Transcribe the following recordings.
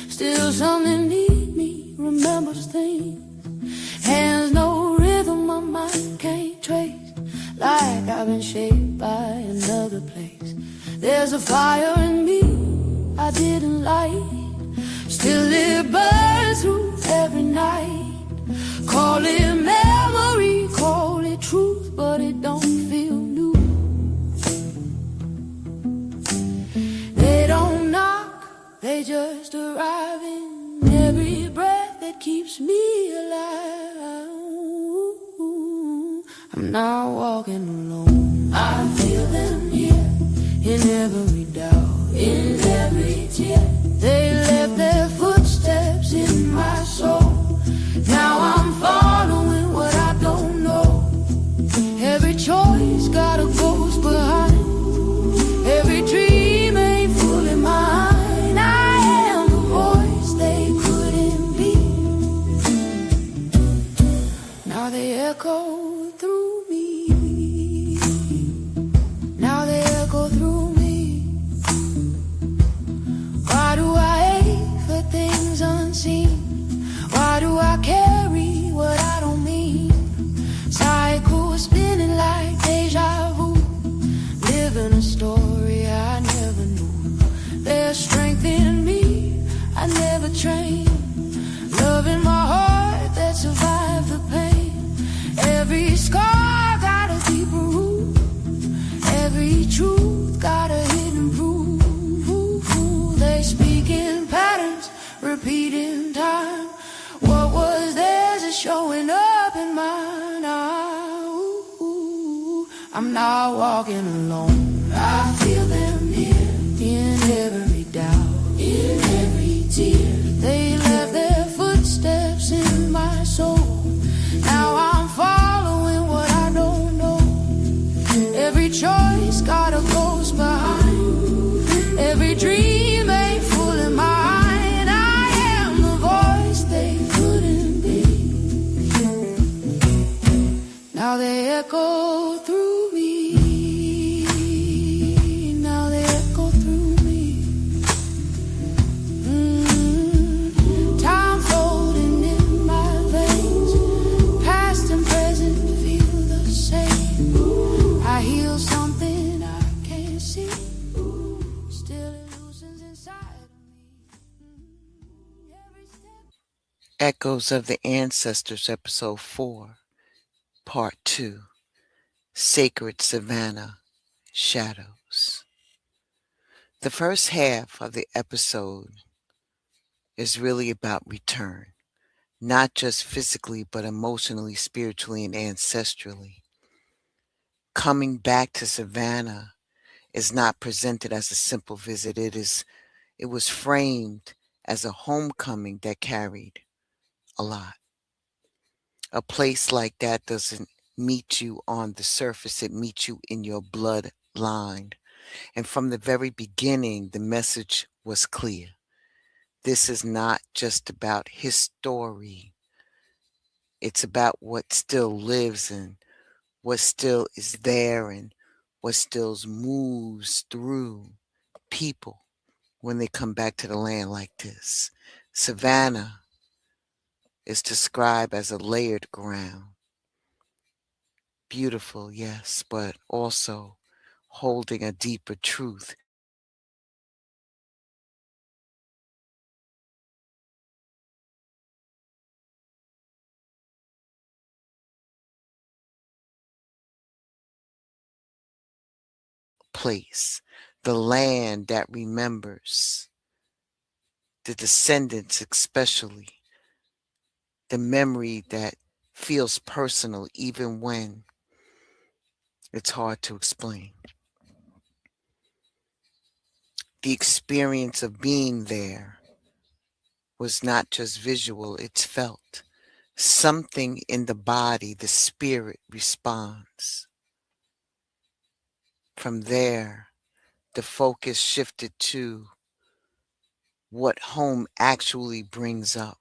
Still something need me, remembers things. Hands no rhythm, my mind can't trace. Like I've been shaped by another place. There's a fire in me I didn't light. Still it burns through every night. Call it memory, call it truth, but it don't feel new. They don't knock, they just arrive in every breath that keeps me alive. I'm not walking alone. I feel them here in every doubt, in every tear. They left their footsteps in my soul. Now I'm following what I don't know. Every choice got a ghost behind. Every dream ain't fully mine. I am the voice they couldn't be. Now they echo through me. Now they echo through me. Why do I ache for things unseen? Why do I carry what I don't mean? Cycles spinning like deja vu. Living a story I never knew. There's strength in me I never trained. Love in my heart that survived the pain. Every scar got a deeper root. Every truth got a hidden proof. They speak in patterns, repeating time. What was theirs is showing up in mine. I'm not walking alone. I feel them here in every doubt, in every tear. They left their footsteps in my soul. Now I'm following what I don't know. Every choice got a ghost behind. Every dream ain't fully mine. I am the voice they couldn't be. Now they echo through me. Now they echo through me. Time floating in my veins. Past and present feel the same. I heal something I can't see. Still it loosens inside of me. Every step. Echoes of the Ancestors, Episode 4, Part 2, Sacred Savannah, Shadows. The first half of the episode is really about return, not just physically, but emotionally, spiritually, and ancestrally. Coming back to Savannah is not presented as a simple visit. It was framed as a homecoming that carried a lot. A place like that doesn't meet you on the surface, it meets you in your bloodline. And from the very beginning, the message was clear. This is not just about his story. It's about what still lives and what still is there and what still moves through people when they come back to the land like this. Savannah is described as a layered ground. Beautiful, yes, but also holding a deeper truth. Place, the land that remembers, the descendants especially, the memory that feels personal even when it's hard to explain. The experience of being there was not just visual, it's felt. Something in the body, the spirit responds. From there, the focus shifted to what home actually brings up.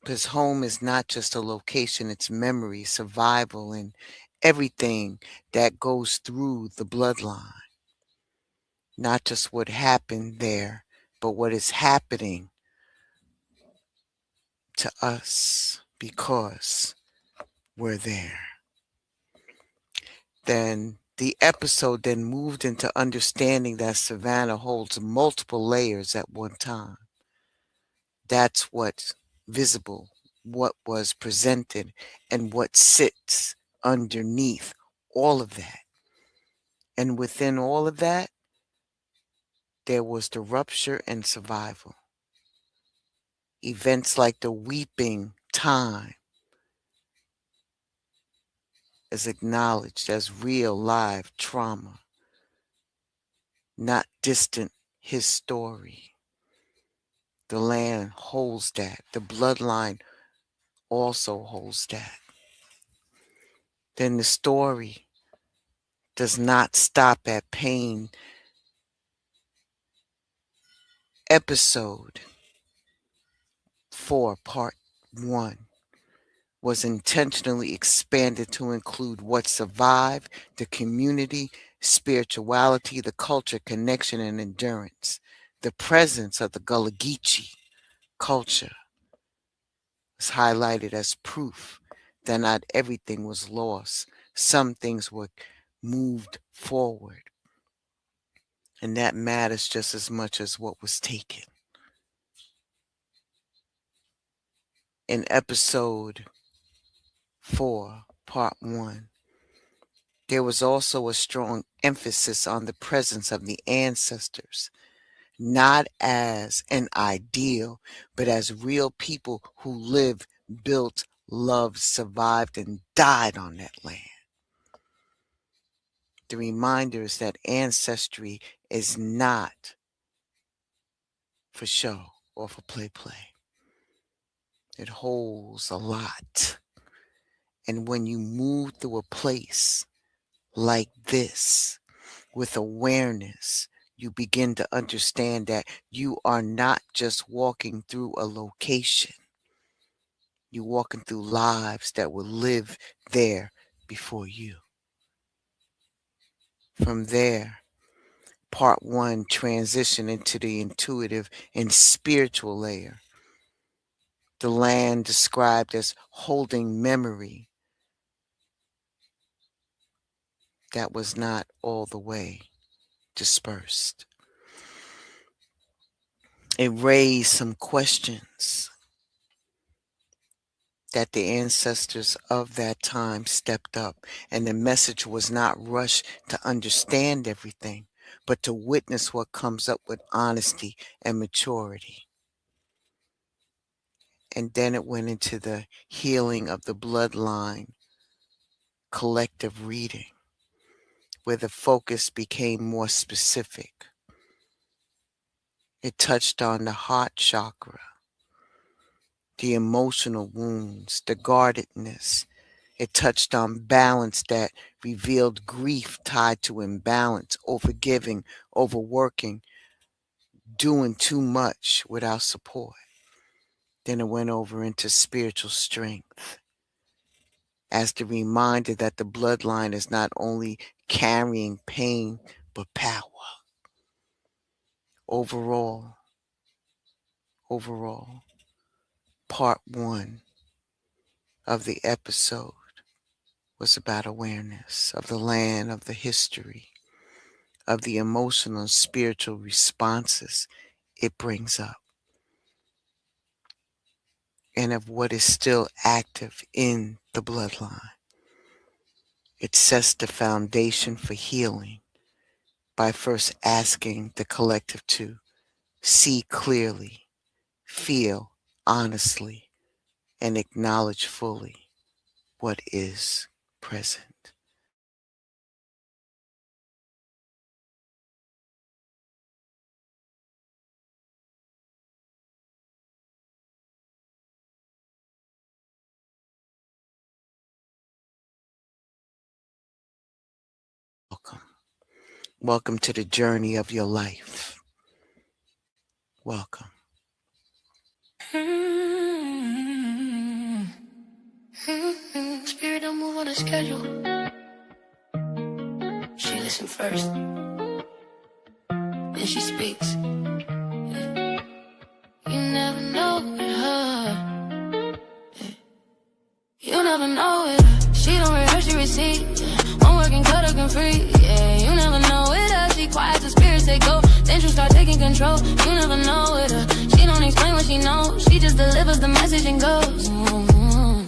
Because home is not just a location, it's memory, survival, and everything that goes through the bloodline. Not just what happened there, but what is happening to us because we're there. Then the episode then moved into understanding that Savannah holds multiple layers at one time. That's what's visible, what was presented, and what sits underneath all of that. And within all of that, there was the rupture and survival. Events like the weeping time is acknowledged as real live trauma, not distant his story. The land holds that. The bloodline also holds that. Then the story does not stop at pain. Episode 4, Part 1 was intentionally expanded to include what survived, the community, spirituality, the culture, connection, and endurance. The presence of the Gullah Geechee culture was highlighted as proof that not everything was lost. Some things were moved forward, and that matters just as much as what was taken. In episode 4, Part 1, there was also a strong emphasis on the presence of the ancestors, not as an ideal, but as real people who lived, built, loved, survived, and died on that land. The reminder is that ancestry is not for show or for play. It holds a lot. And when you move through a place like this with awareness, you begin to understand that you are not just walking through a location. You're walking through lives that will live there before you. From there, Part 1 transition into the intuitive and spiritual layer. The land described as holding memory that was not all the way dispersed. It raised some questions that the ancestors of that time stepped up, and the message was not rushed to understand everything, but to witness what comes up with honesty and maturity. And then it went into the healing of the bloodline collective reading, where the focus became more specific. It touched on the heart chakra, the emotional wounds, the guardedness. It touched on balance that revealed grief tied to imbalance, overgiving, overworking, doing too much without support. Then it went over into spiritual strength as the reminder that the bloodline is not only carrying pain, but power. Overall, part 1 of the episode was about awareness of the land, of the history, of the emotional and spiritual responses it brings up, and of what is still active in the bloodline. It sets the foundation for healing by first asking the collective to see clearly, feel honestly, and acknowledge fully what is present. Welcome. Welcome to the journey of your life. Welcome. Spirit don't move on the schedule. She listen first, then she speaks. You never know with her. You never know with her. She don't rehearse, she receive. One working cut her can free. Yeah, you never know with her. She quiet, the spirit say go. Then she start taking control. You never know with her. She don't explain what she knows. She just delivers the message and goes.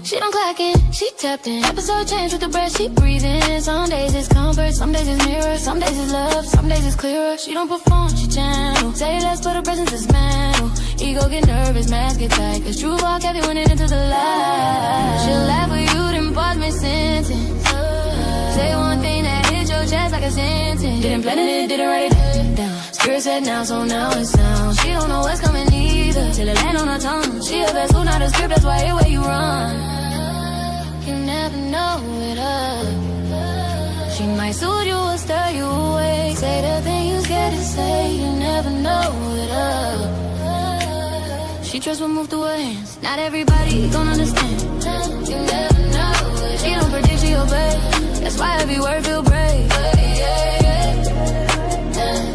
She don't clock in, she tapped in. Episode change with the breath she breathing. Some days it's comfort, some days it's mirror, some days it's love, some days it's clearer. She don't perform, she channel. Say less, but her presence is mental. Ego get nervous, mask get tight, cause true walk heavy when it into the light. She'll laugh with you, then pause mid-sentence. Say one thing that hit your chest like a sentence. Didn't plan it, didn't write it down. Spirit said now, so now it sounds. She don't know what's coming either, till it land on her tongue. She a vessel, not a script, that's why everywhere you run. You never know with her. She might soothe you or stir you away. Say the thing you scared to say. You never know with her. She trusts what move through her hands. Not everybody gon' understand. You never know with her. She don't predict, she obey. That's why every word feel brave.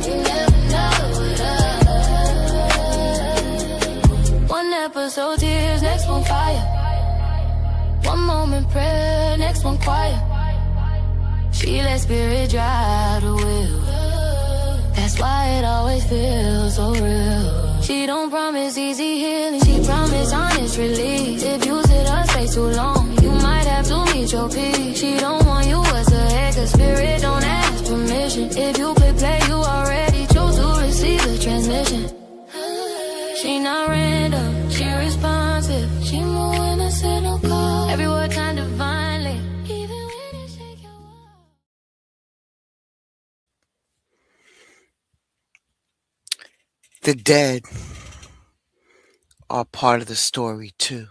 You never know with her. One episode tears, next one fire. One moment prayer, next one quiet. She let spirit drive the wheel. That's why it always feels so real. She don't promise easy healing, she promise honest release. If you sit her space too long, you might have to meet your peak. She don't want you as a head, cause spirit don't ask permission. If you play, you already chose to receive the transmission. She not random, she responsive. She moving a signal call. Every word time divinely. Even when it shake your world. The dead are part of the story too.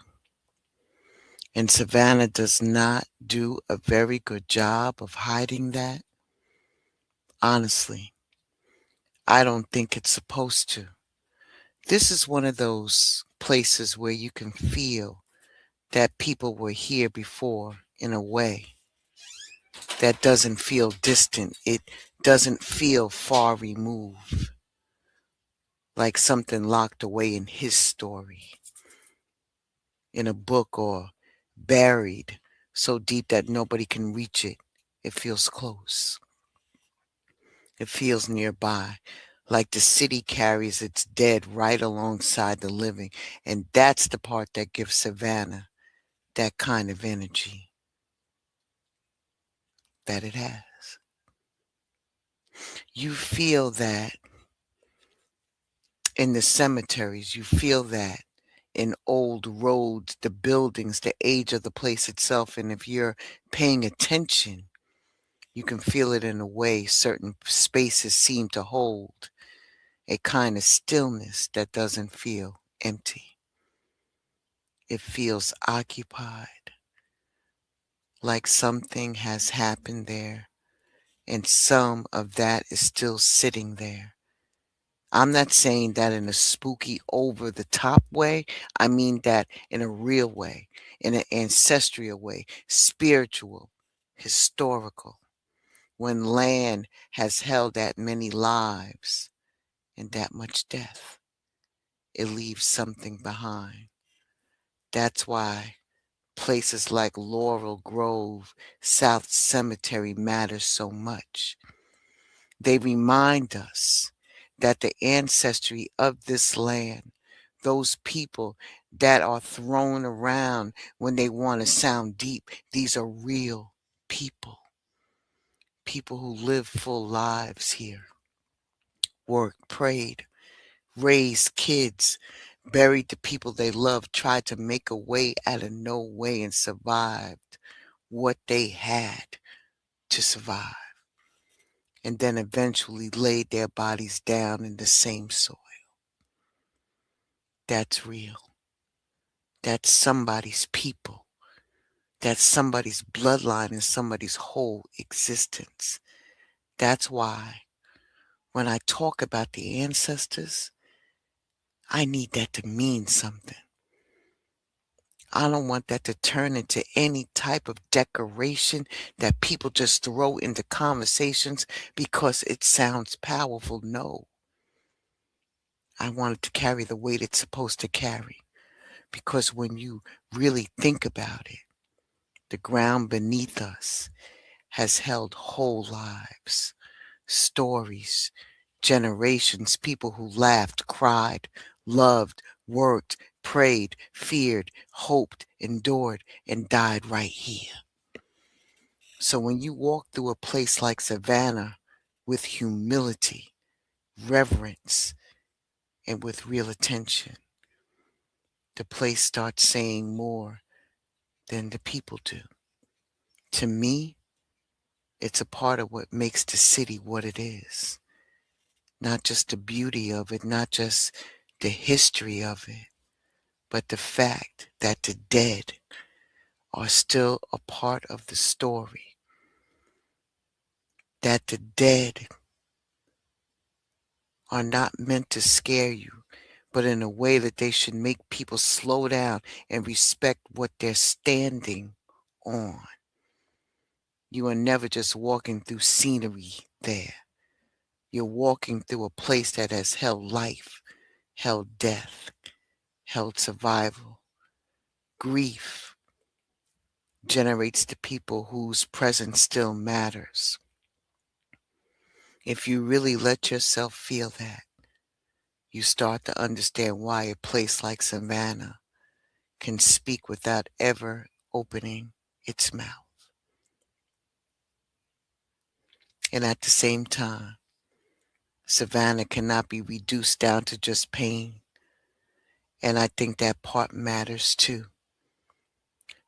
And Savannah does not do a very good job of hiding that. Honestly, I don't think it's supposed to. This is one of those places where you can feel that people were here before in a way that doesn't feel distant. It doesn't feel far removed, like something locked away in his story, in a book, or buried so deep that nobody can reach it. It feels close. It feels nearby, like the city carries its dead right alongside the living. And that's the part that gives Savannah that kind of energy that it has. You feel that in the cemeteries, you feel that in old roads, the buildings, the age of the place itself. And if you're paying attention, you can feel it in a way certain spaces seem to hold a kind of stillness that doesn't feel empty. It feels occupied, like something has happened there, and some of that is still sitting there. I'm not saying that in a spooky, over the top way. I mean that in a real way, in an ancestral way, spiritual, historical. When land has held that many lives and that much death, it leaves something behind. That's why places like Laurel Grove, South Cemetery matter so much. They remind us that the ancestry of this land, those people that are thrown around when they want to sound deep, these are real people. People who live full lives here, worked, prayed, raised kids, buried the people they loved, tried to make a way out of no way and survived what they had to survive. And then eventually laid their bodies down in the same soil. That's real. That's somebody's people. That's somebody's bloodline and somebody's whole existence. That's why when I talk about the ancestors, I need that to mean something. I don't want that to turn into any type of decoration that people just throw into conversations because it sounds powerful. No, I want it to carry the weight it's supposed to carry. Because when you really think about it, the ground beneath us has held whole lives, stories, generations, people who laughed, cried, loved, worked, prayed, feared, hoped, endured, and died right here. So when you walk through a place like Savannah with humility, reverence, and with real attention, the place starts saying more than the people do. To me, it's a part of what makes the city what it is. Not just the beauty of it, not just the history of it, but the fact that the dead are still a part of the story. That the dead are not meant to scare you, but in a way that they should make people slow down and respect what they're standing on. You are never just walking through scenery there. You're walking through a place that has held life, held death, held survival. Grief generates the people whose presence still matters. If you really let yourself feel that, you start to understand why a place like Savannah can speak without ever opening its mouth. And at the same time, Savannah cannot be reduced down to just pain. And I think that part matters too.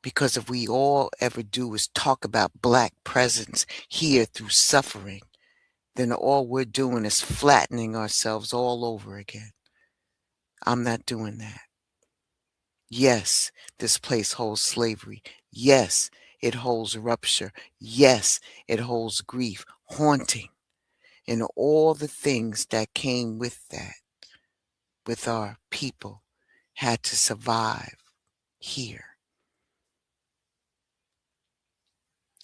Because if we all ever do is talk about Black presence here through suffering, then all we're doing is flattening ourselves all over again. I'm not doing that. Yes, this place holds slavery. Yes, it holds rupture. Yes, it holds grief, haunting, and all the things that came with that, with our people, had to survive here.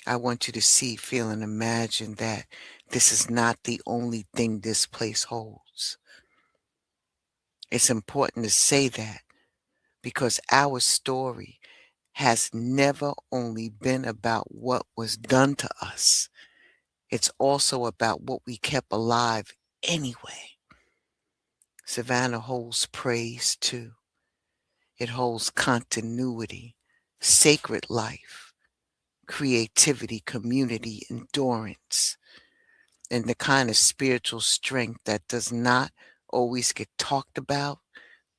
I want you to see, feel, and imagine that this is not the only thing this place holds. It's important to say that because our story has never only been about what was done to us. It's also about what we kept alive anyway. Savannah holds praise too. It holds continuity, sacred life, creativity, community, endurance, and the kind of spiritual strength that does not always get talked about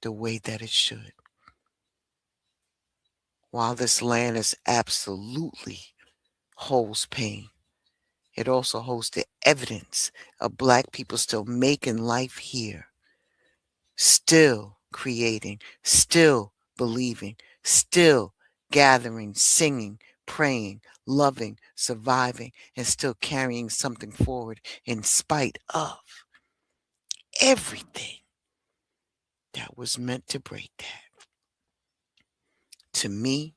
the way that it should. While this land is absolutely holds pain, it also holds the evidence of Black people still making life here, still creating, still believing, still gathering, singing, praying, loving, surviving, and still carrying something forward in spite of everything that was meant to break that. To me,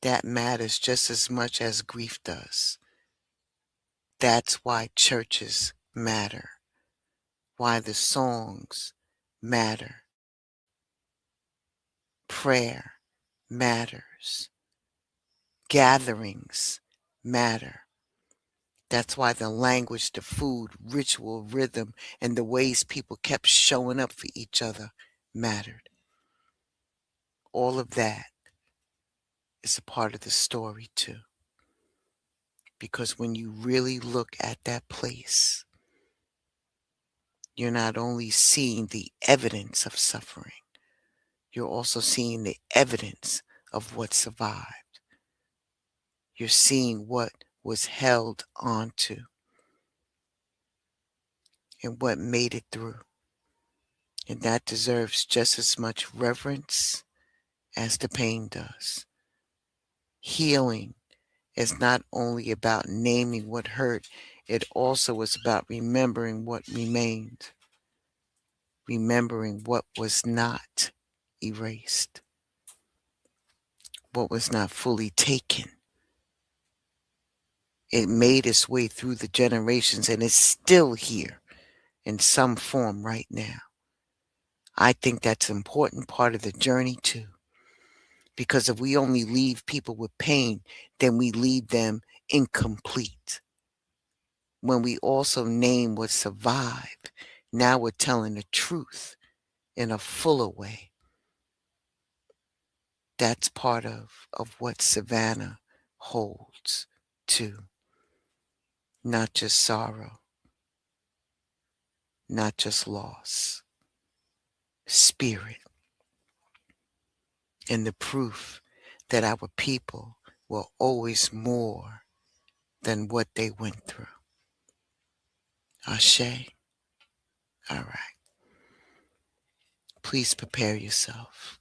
that matters just as much as grief does. That's why churches matter, why the songs matter, prayer matters, gatherings matter. That's why the language, the food, ritual, rhythm, and the ways people kept showing up for each other mattered. All of that is a part of the story too. Because when you really look at that place, you're not only seeing the evidence of suffering, you're also seeing the evidence of what survived. You're seeing what was held onto and what made it through. And that deserves just as much reverence as the pain does. Healing is not only about naming what hurt, it also is about remembering what remained. remembering what was not erased, what was not fully taken. It made its way through the generations and is still here in some form right now. I think that's an important part of the journey too. Because if we only leave people with pain, then we leave them incomplete. When we also name what survived, now we're telling the truth in a fuller way. That's part of what Savannah holds too. Not just sorrow, not just loss, spirit, and the proof that our people were always more than what they went through. Ashe. All right. Please prepare yourself.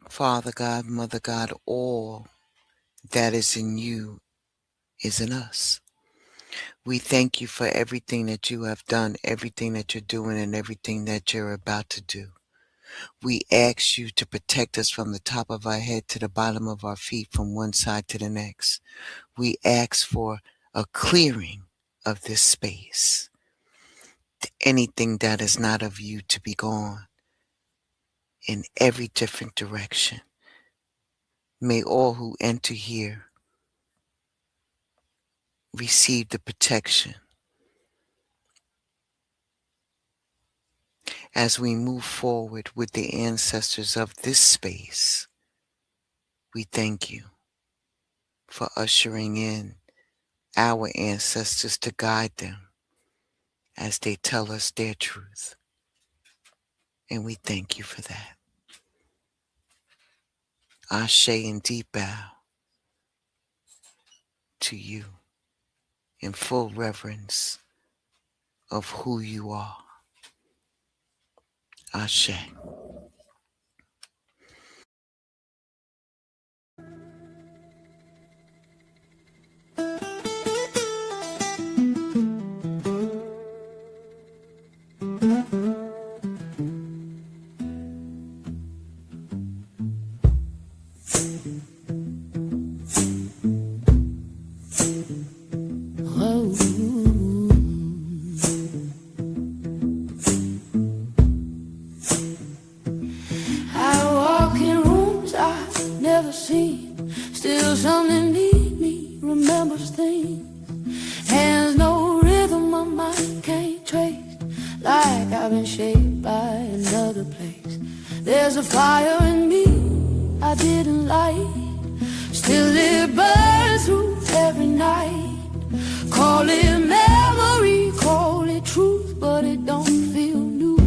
Father God, Mother God, all that is in you is in us. We thank you for everything that you have done, everything that you're doing, and everything that you're about to do. We ask you to protect us from the top of our head to the bottom of our feet, from one side to the next. We ask for a clearing of this space. Anything that is not of you to be gone in every different direction. May all who enter here receive the protection. As we move forward with the ancestors of this space, we thank you for ushering in our ancestors to guide them as they tell us their truth. And we thank you for that. Ashe and deep bow to you in full reverence of who you are. Ashe. Still something need me, remembers things. Hands no rhythm, my mind can't trace. Like I've been shaped by another place. There's a fire in me I didn't light. Still it burns through every night. Call it memory, call it truth, but it don't feel new.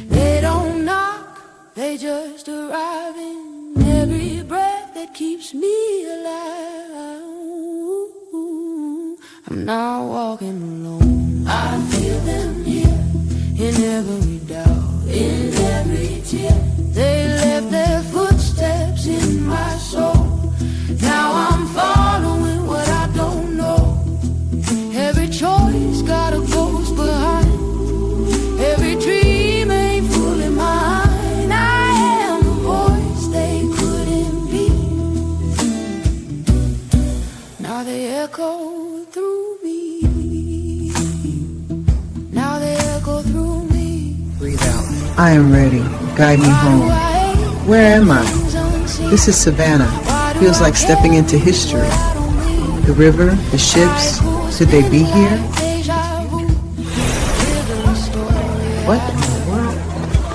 They don't knock, they just arrive in every breath that keeps me alive. I'm not walking alone. I feel them here in every doubt, in every tear. They left their footsteps in my soul. Now I'm following what I don't know. Every choice got a ghost behind. Every dream ain't fully mine. I am the voice they couldn't be. echo through me. Now they echo through me. Breathe out. I am ready. Guide me home. Where am I? This is Savannah. Feels like stepping into history. The river, the ships, should they be here? What in the world?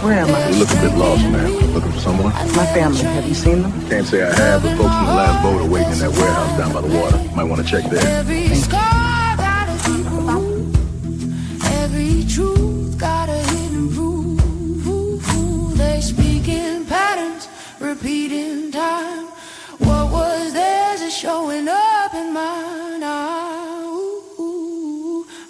Where am I? You look a bit lost, man. Looking for someone? My family. Have you seen them? Can't say I have, but folks from the last boat are waiting in that warehouse down by the water. Might want to check there. Every scar got a deeper root. Every truth got a hidden root. They speak in patterns, repeating time. What was theirs is showing up in mine.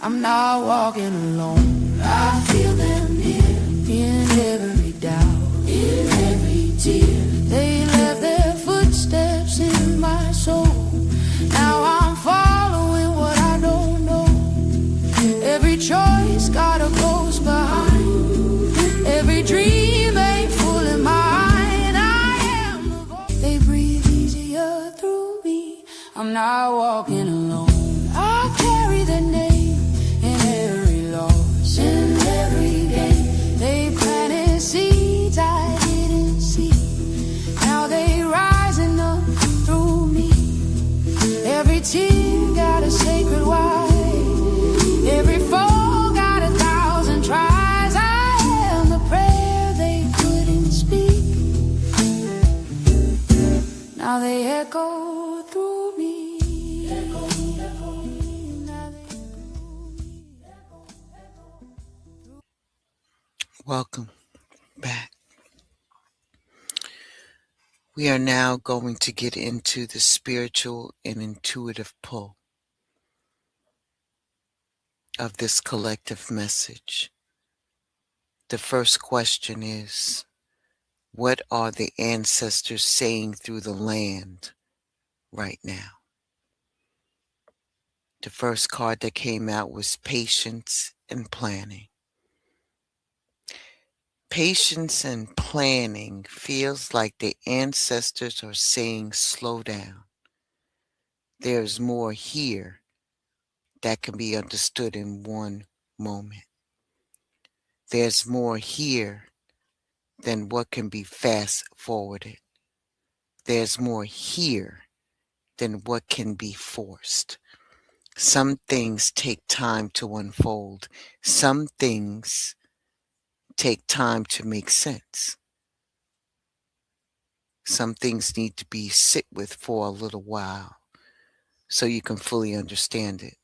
I'm not walking alone. I feel them here in every doubt, in every tear. They left their footsteps in my soul. Now I'm following what I don't know. Every choice got a ghost behind. Every dream ain't fully mine. I am the voice. They breathe easier through me. I'm not walking alone. I carry the name in every loss, in every game. They planted seeds I didn't see. Now they rising up through me. Every tear got a sacred why. Every fall got 1,000 tries. I am the prayer they couldn't speak. Now they echo through me. Welcome back. We are now going to get into the spiritual and intuitive pull of this collective message. The first question is, what are the ancestors saying through the land right now? The first card that came out was patience and planning. Patience and planning feels like the ancestors are saying, slow down. There's more here that can be understood in one moment. There's more here than what can be fast forwarded. There's more here than what can be forced. Some things take time to unfold. Some things take time to make sense. Some things need to be sit with for a little while so you can fully understand it.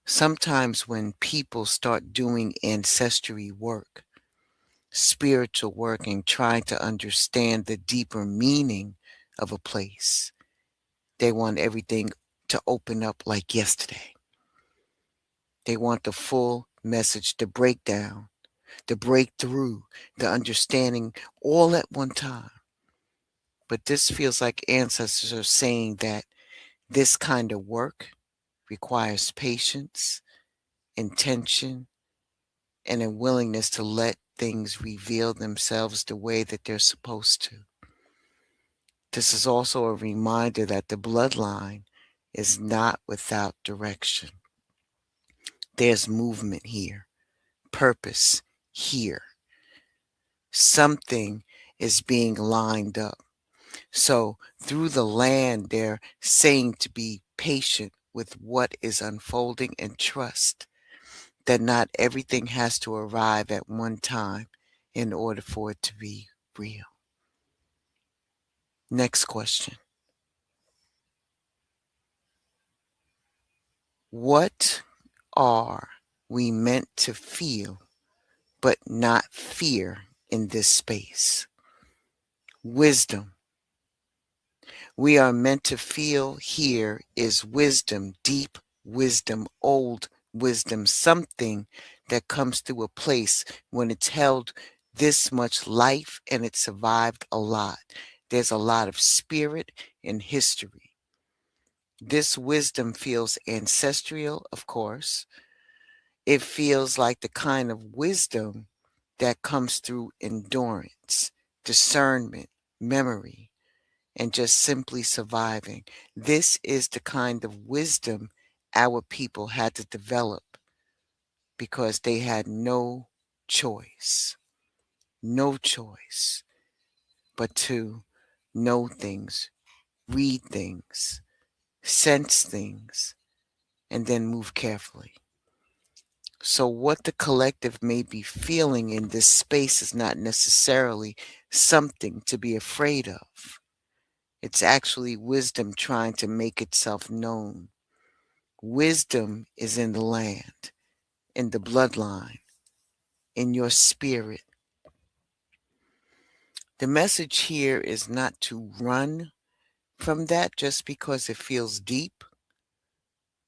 Sometimes when people start doing ancestry work, spiritual work, and trying to understand the deeper meaning of a place, they want everything to open up like yesterday. They want the full message, the breakdown, the breakthrough, the understanding all at one time. But this feels like ancestors are saying that this kind of work requires patience, intention, and a willingness to let things reveal themselves the way that they're supposed to. This is also a reminder that the bloodline is not without direction. There's movement here, purpose here. Something is being lined up. So through the land, they're saying to be patient with what is unfolding and trust that not everything has to arrive at one time in order for it to be real. Next question. What are we meant to feel but not fear in this space? Wisdom. We are meant to feel here is wisdom, deep wisdom, old wisdom, something that comes through a place when it's held this much life and it survived a lot. There's a lot of spirit and history. This wisdom feels ancestral, of course. It feels like the kind of wisdom that comes through endurance, discernment, memory. and just simply surviving. This is the kind of wisdom our people had to develop because they had no choice, no choice but to know things, read things, sense things, and then move carefully. So, what the collective may be feeling in this space is not necessarily something to be afraid of. It's actually wisdom trying to make itself known. Wisdom is in the land, in the bloodline, in your spirit. The message here is not to run from that just because it feels deep.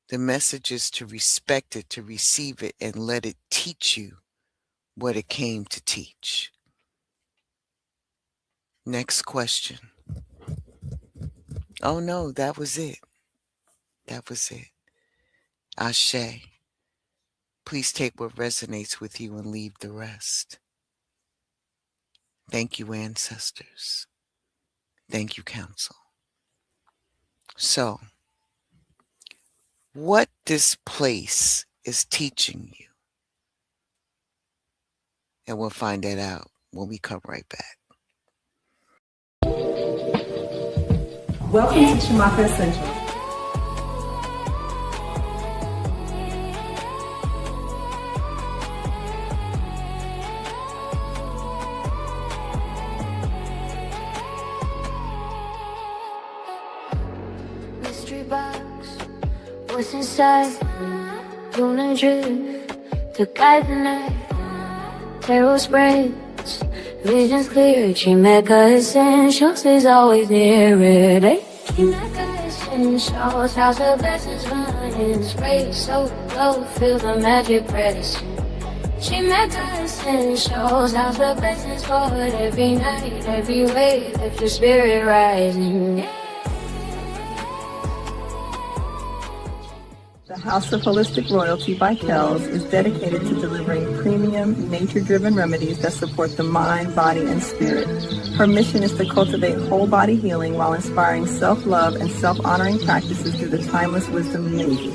The message is to respect it, to receive it, and let it teach you what it came to teach. Next question. Oh no, that was it. That was it. Ashe. Please take what resonates with you and leave the rest. Thank you, ancestors. Thank you, council. So, what this place is teaching you, and we'll find that out when we come right back. Welcome to Chatham Ancestral. Mystery box, what's inside? Lunar drift, to guide the night. Tarot spreads, visions clear. Chimeka essentials is always near it. Chimeka essentials, house of blessings running. Spray so low, feel the magic presence. Chimeka essentials, house of blessings forward every night, every way. Lift your spirit rising. The House of Holistic Royalty by Kells is dedicated to delivering premium, nature-driven remedies that support the mind, body, and spirit. Her mission is to cultivate whole body healing while inspiring self-love and self-honoring practices through the timeless wisdom of nature.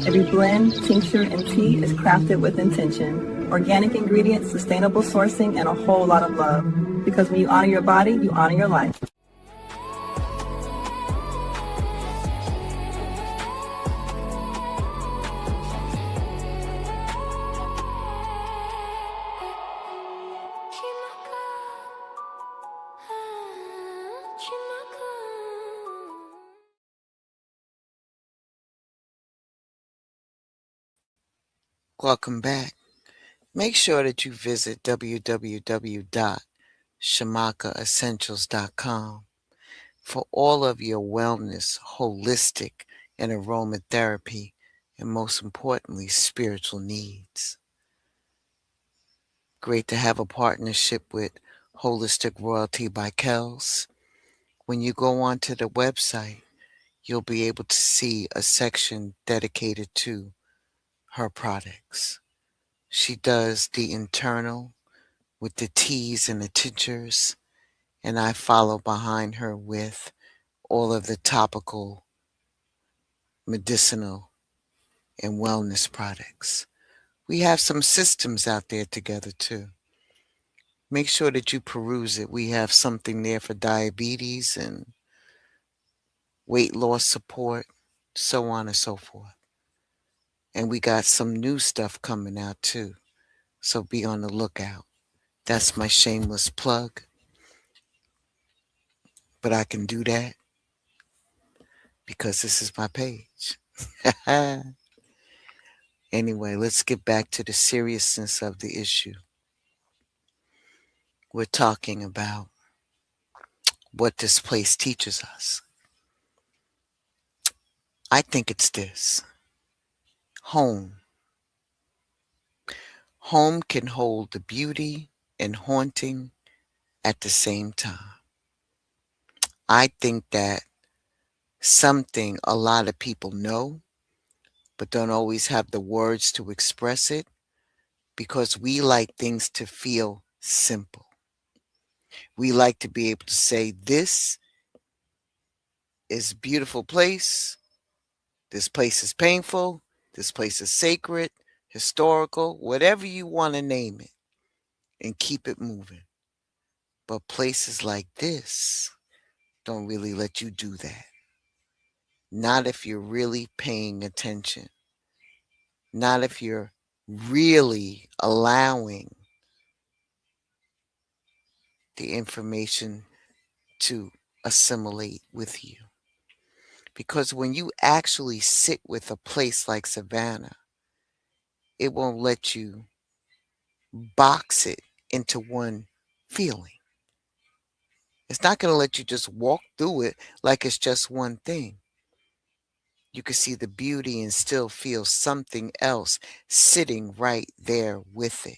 Every blend, tincture, and tea is crafted with intention. Organic ingredients, sustainable sourcing, and a whole lot of love. Because when you honor your body, you honor your life. Welcome back. Make sure that you visit www.shamakaessentials.com for all of your wellness, holistic, and aromatherapy, and most importantly, spiritual needs. Great to have a partnership with Holistic Royalty by Kells. When you go onto the website, you'll be able to see a section dedicated to her products. She does the internal with the teas and the tinctures, and I follow behind her with all of the topical, medicinal, and wellness products. We have some systems out there together too. Make sure that you peruse it. We have something there for diabetes and weight loss support, so on and so forth. And we got some new stuff coming out too. So be on the lookout. That's my shameless plug. But I can do that because this is my page. Anyway, let's get back to the seriousness of the issue. We're talking about what this place teaches us. I think it's this. Home. Home can hold the beauty and haunting at the same time. I think that something a lot of people know, but don't always have the words to express it because we like things to feel simple. We like to be able to say, this is a beautiful place. This place is painful. This place is sacred, historical, whatever you want to name it, and keep it moving. But places like this don't really let you do that. Not if you're really paying attention. Not if you're really allowing the information to assimilate with you. Because when you actually sit with a place like Savannah, it won't let you box it into one feeling. It's not going to let you just walk through it like it's just one thing. You can see the beauty and still feel something else sitting right there with it.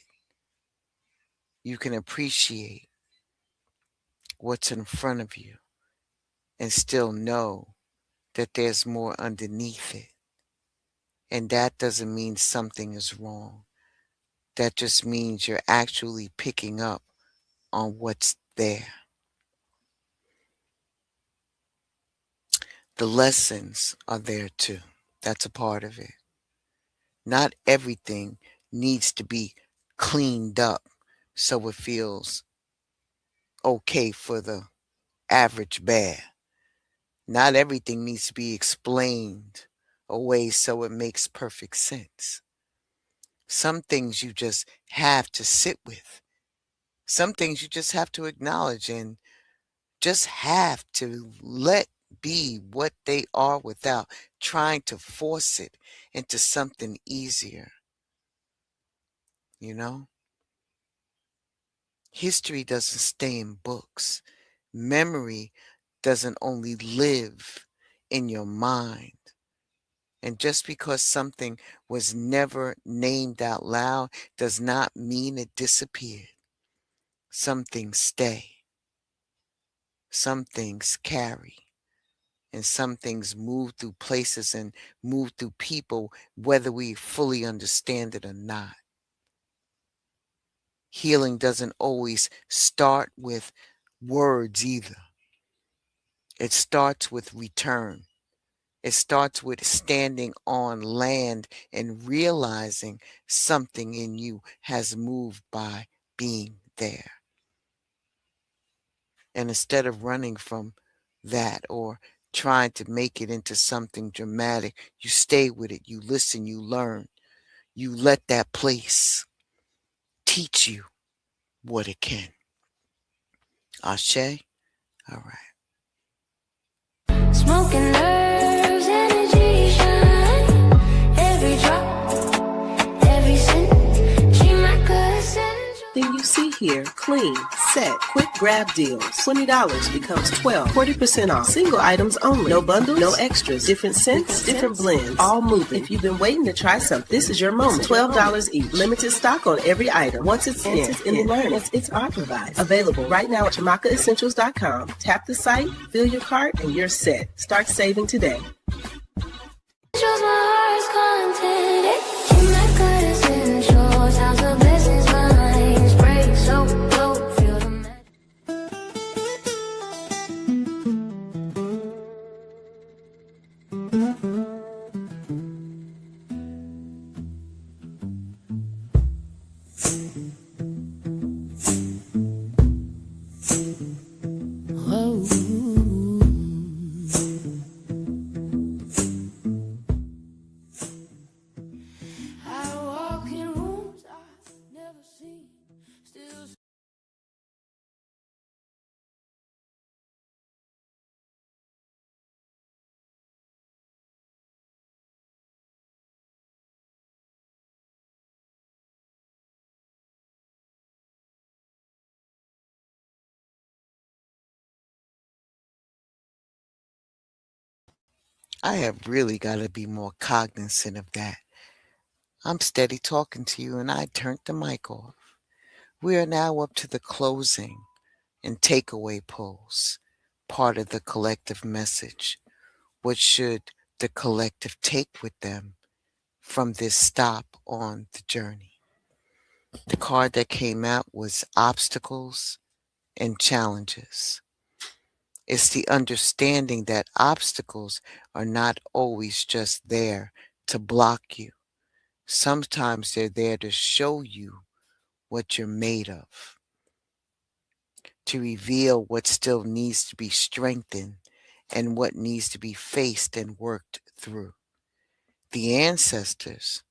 You can appreciate what's in front of you and still know that there's more underneath it. And that doesn't mean something is wrong. That just means you're actually picking up on what's there. The lessons are there too. That's a part of it. Not everything needs to be cleaned up so it feels okay for the average bear. Not everything needs to be explained away so it makes perfect sense. Some things you just have to sit with. Some things you just have to acknowledge and just have to let be what they are without trying to force it into something easier. You know? History doesn't stay in books. Memory doesn't only live in your mind. And just because something was never named out loud does not mean it disappeared. Some things stay. Some things carry. And some things move through places and move through people, whether we fully understand it or not. Healing doesn't always start with words either. It starts with return. It starts with standing on land and realizing something in you has moved by being there. And instead of running from that or trying to make it into something dramatic, you stay with it, you listen, you learn, you let that place teach you what it can. Ashe? All right. Smoking nerves, energy shine. Every drop, every scent. She my Ancestral. Thing you see here, clean, set, quick grab deals. $20 becomes $12, 40% off. Single items only. No bundles, no extras. Different scents, different blends. All moving. If you've been waiting to try something, this is your moment. $12 each. Limited stock on every item. Once it's in the learning, it's authorized. Available right now at ChamakaEssentials.com. Tap the site, fill your cart, and you're set. Start saving today. Shows my heart's content. She my good essentials. House of blessings, mine. Spray, soap, glow, feel the magic. Whoa. I walk in rooms I've never seen. Still I have really got to be more cognizant of that. I'm steady talking to you and I turned the mic off. We are now up to the closing and takeaway polls, part of the collective message. What should the collective take with them from this stop on the journey? The card that came out was obstacles and challenges. It's the understanding that obstacles are not always just there to block you. Sometimes they're there to show you what you're made of, to reveal what still needs to be strengthened and what needs to be faced and worked through. The ancestors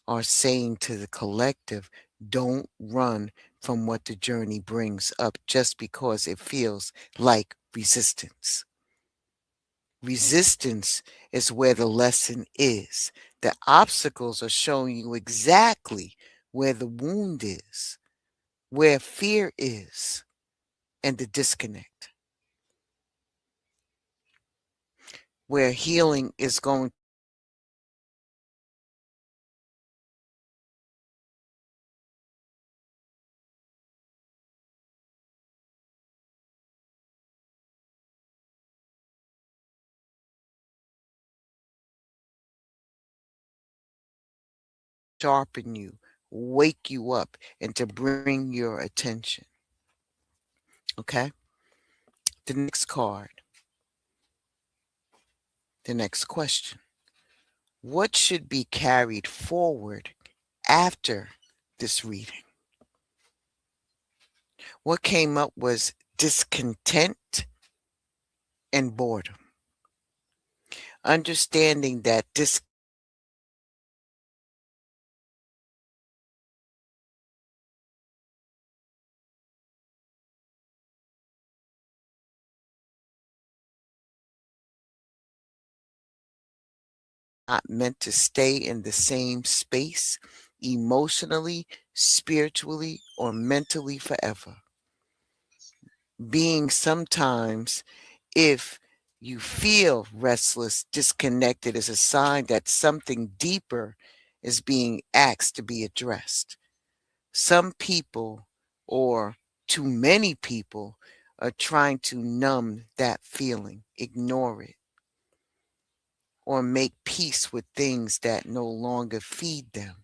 are saying to the collective, don't run from what the journey brings up just because it feels like resistance. Resistance is where the lesson is. The obstacles are showing you exactly where the wound is, where fear is, and the disconnect, where healing is going to sharpen you, wake you up, and to bring your attention. Okay? The next card, the next question. What should be carried forward after this reading? What came up was discontent and boredom. Understanding that this not meant to stay in the same space emotionally, spiritually, or mentally forever. Being sometimes, if you feel restless, disconnected, is a sign that something deeper is being asked to be addressed. Some people, or too many people, are trying to numb that feeling, ignore it, or make peace with things that no longer feed them.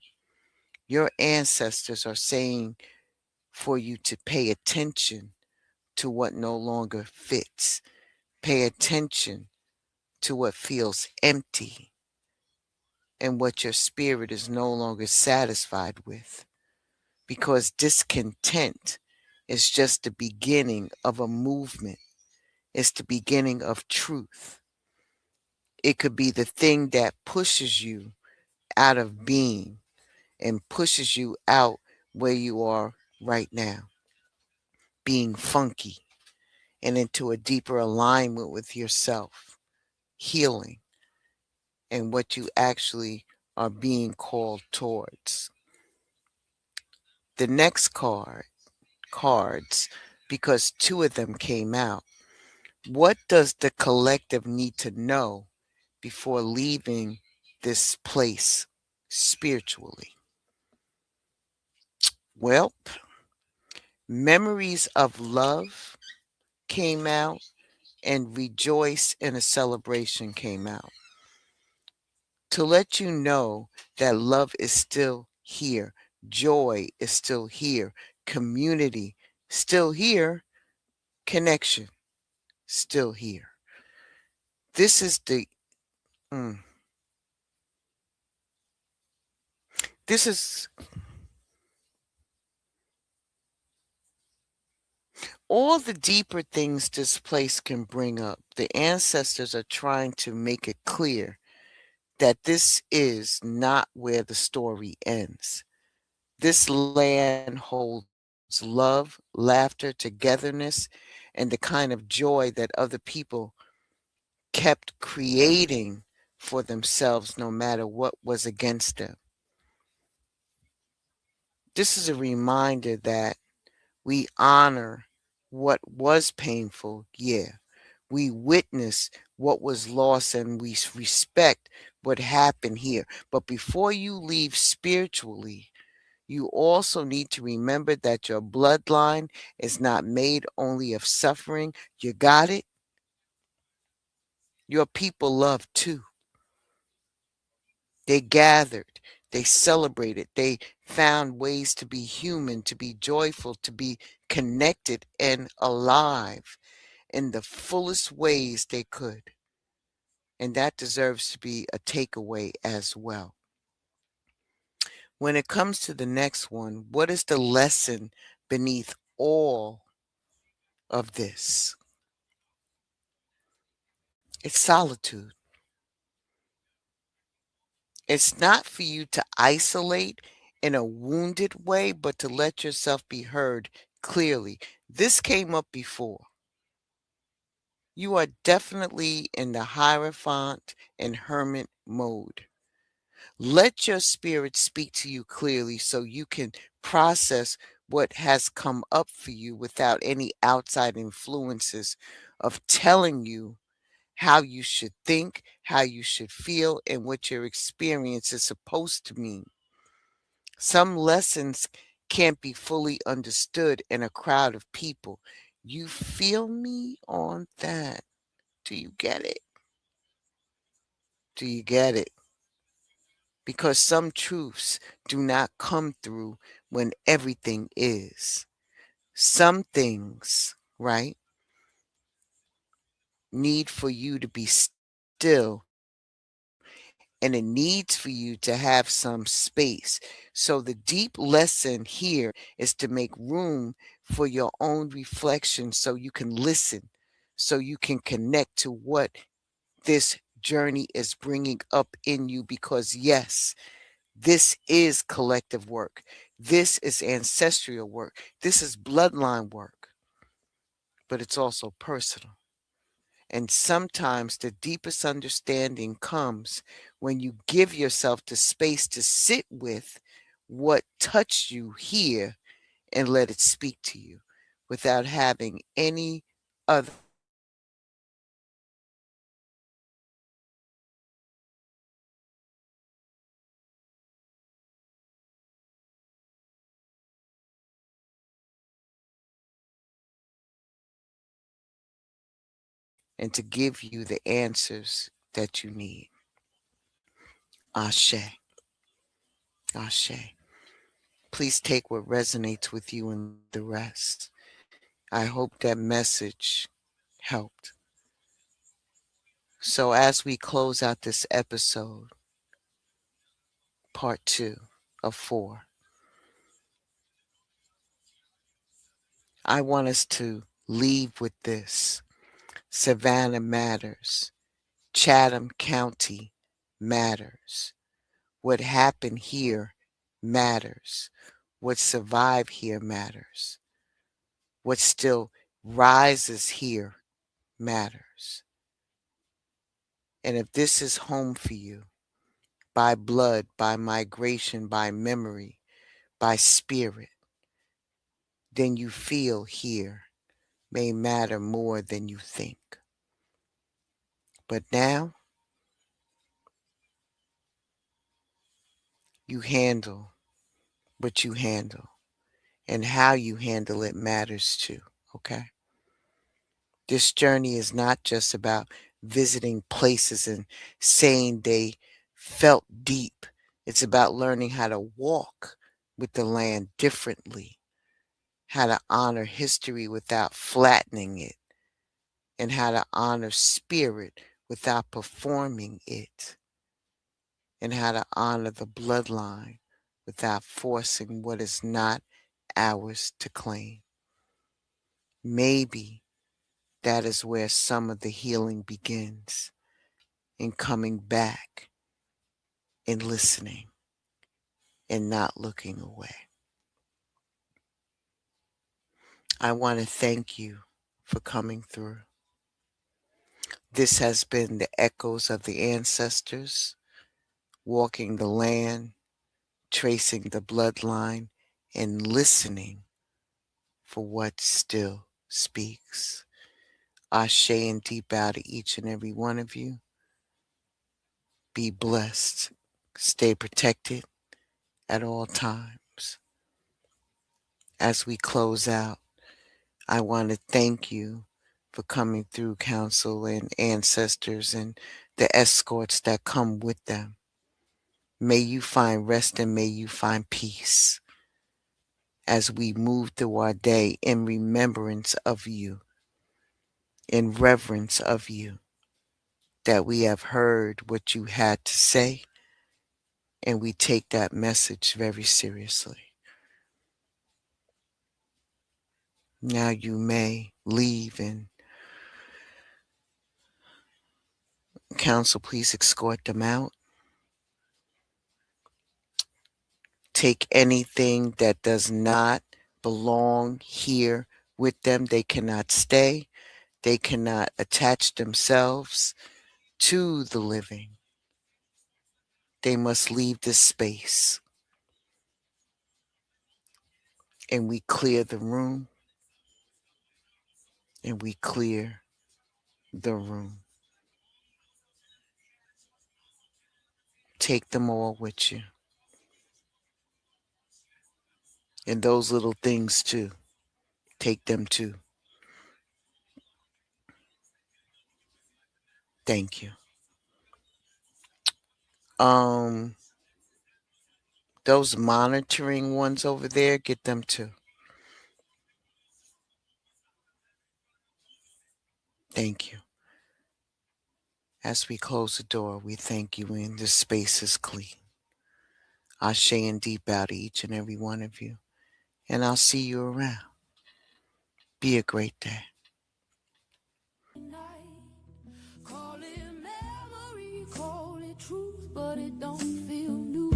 Your ancestors are saying for you to pay attention to what no longer fits. Pay attention to what feels empty and what your spirit is no longer satisfied with. Because discontent is just the beginning of a movement, it's the beginning of truth. It could be the thing that pushes you out of being and pushes you out where you are right now, being funky and into a deeper alignment with yourself, healing, and what you actually are being called towards. The next cards, because two of them came out. What does the collective need to know before leaving this place spiritually? Well, memories of love came out, and rejoice in a celebration came out. To let you know that love is still here, joy is still here, community still here, connection still here. This is the mm, this is all the deeper things this place can bring up. The ancestors are trying to make it clear that this is not where the story ends. This land holds love, laughter, togetherness, and the kind of joy that other people kept creating for themselves no matter what was against them. This is a reminder that we honor what was painful, yeah. We witness what was lost and we respect what happened here. But before you leave spiritually, you also need to remember that your bloodline is not made only of suffering. You got it? Your people love too. They gathered, they celebrated, they found ways to be human, to be joyful, to be connected and alive. in the fullest ways they could. And that deserves to be a takeaway as well. When it comes to the next one, what is the lesson beneath all of this? It's solitude. It's not for you to isolate in a wounded way, but to let yourself be heard clearly. This came up before. You are definitely in the Hierophant and Hermit mode. Let your spirit speak to you clearly so you can process what has come up for you without any outside influences of telling you how you should think, how you should feel, and what your experience is supposed to mean. Some lessons can't be fully understood in a crowd of people. You feel me on that? Do you get it? Do you get it? Because some truths do not come through when everything is. Some things, right, need for you to be still, and it needs for you to have some space. So the deep lesson here is to make room for your own reflection so you can listen, so you can connect to what this journey is bringing up in you. Because yes, this is collective work. This is ancestral work. This is bloodline work, but it's also personal. And sometimes the deepest understanding comes when you give yourself the space to sit with what touched you here and let it speak to you without having any other and to give you the answers that you need. Ashe. Ashe. Please take what resonates with you and the rest. I hope that message helped. So, as we close out this episode, part 2 of 4, I want us to leave with this. Savannah matters. Chatham County matters. What happened here matters. What survived here matters. What still rises here matters. And if this is home for you, by blood, by migration, by memory, by spirit, then you feel here may matter more than you think. But now you handle what you handle, and how you handle it matters too, okay? This journey is not just about visiting places and saying they felt deep. It's about learning how to walk with the land differently, how to honor history without flattening it, and how to honor spirit without performing it, and how to honor the bloodline without forcing what is not ours to claim. Maybe that is where some of the healing begins, in coming back and listening and not looking away. I want to thank you for coming through. This has been the Echoes of the Ancestors, walking the land, tracing the bloodline, and listening for what still speaks. Ashe and deep bow to each and every one of you. Be blessed. Stay protected at all times. As we close out, I want to thank you for coming through, council and ancestors and the escorts that come with them. May you find rest and may you find peace as we move through our day in remembrance of you. in reverence of you, that we have heard what you had to say, and we take that message very seriously. Now you may leave, and counsel, please escort them out. Take anything that does not belong here with them. They cannot stay. They cannot attach themselves to the living. They must leave this space. And we clear the room. And we clear the room. Take them all with you. And those little things too. Take them too. Thank you. Those monitoring ones over there, get them too. Thank you. As we close the door, we thank you, and this space is clean. Ashe and deep bow to each and every one of you, and I'll see you around. Be a great day. Call it memory, call it truth, but it don't feel new.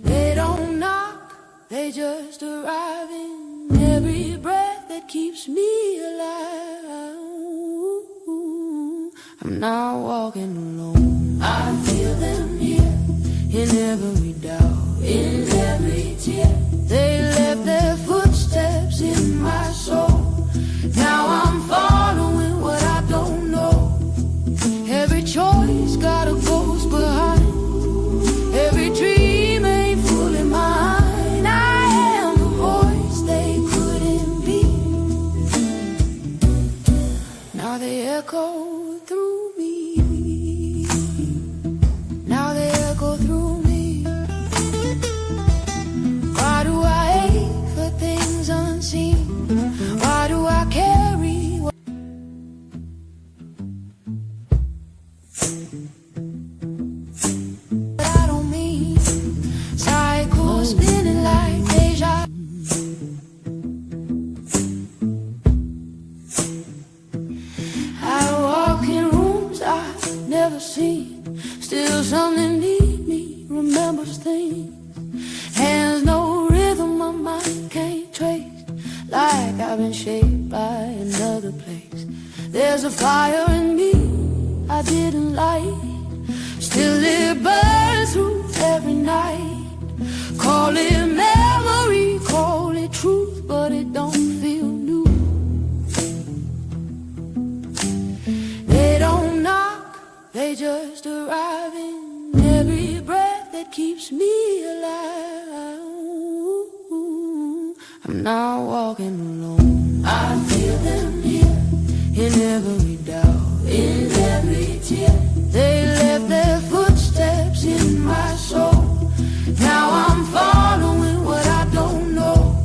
They don't knock, they just arrive in every breath that keeps me alive. I'm not walking alone. I feel them here in every doubt, in every tear. They left their footsteps in my soul. Now I'm following what I don't know. Every choice got a ghost behind. Every dream ain't fully mine. I am the voice they couldn't be. Now they echo through me. Now they echo through me. Why do I ache for things unseen? Why do I carry what I don't mean? Cycles spinning like deja. I walk in rooms I've never seen. Still something need me, remembers things. Hands no rhythm, my mind can't trace. Like I've been shaped by another place. There's a fire in me I didn't light. Still it burns through every night. Call it memory, call it truth, but it don't feel new. They don't knock, they just arrive in every breath that keeps me alive. I'm not walking alone. I feel them here in every doubt, in every tear. They left their footsteps in my soul. Now I'm following what I don't know.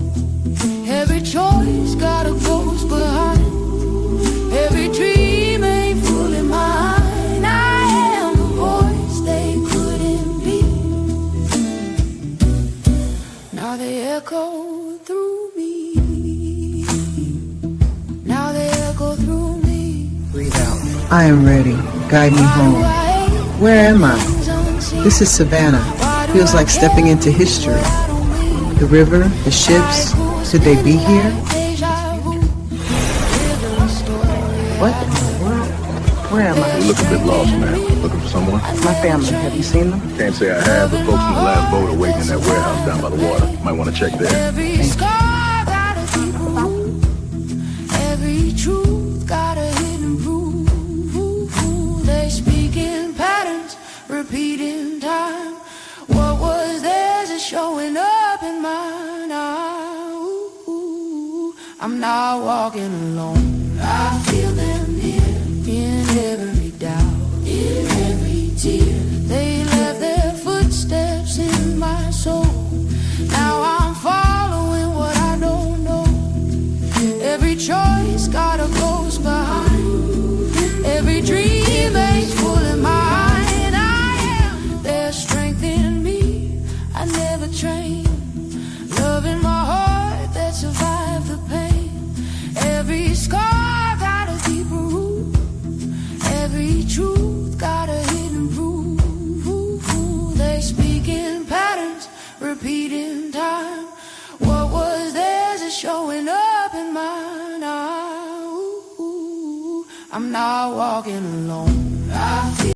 Every choice got a ghost behind. Every dream ain't fully mine. I am the voice they couldn't be. Now they echo through me. Now they echo through me. Breathe out. I am ready. Guide me home. Where am I? This is Savannah. Feels like stepping into history. The river, the ships, could they be here? What in the world? Where am I? You look a bit lost, man. Looking for someone? My family. Have you seen them? Can't say I have, but folks from the last boat are waiting in that warehouse down by the water. Might want to check there. Every scar got a deep wound. Every truth got a hidden proof. They speak in patterns, repeating time. What was theirs is showing up in mine now. I'm not walking alone. I feel them here in every doubt, in every tear. They left their footsteps in my soul. Now I'm following what I don't know. Every choice got a ghost behind. Every dream ain't full in mine. There's strength in me I never trained. Love in my heart that survived the pain. Every scar got a deeper root. Every truth got a hidden proof. They speak in patterns, repeat in time. What was theirs is showing up in mine. I'm not walking alone. I feel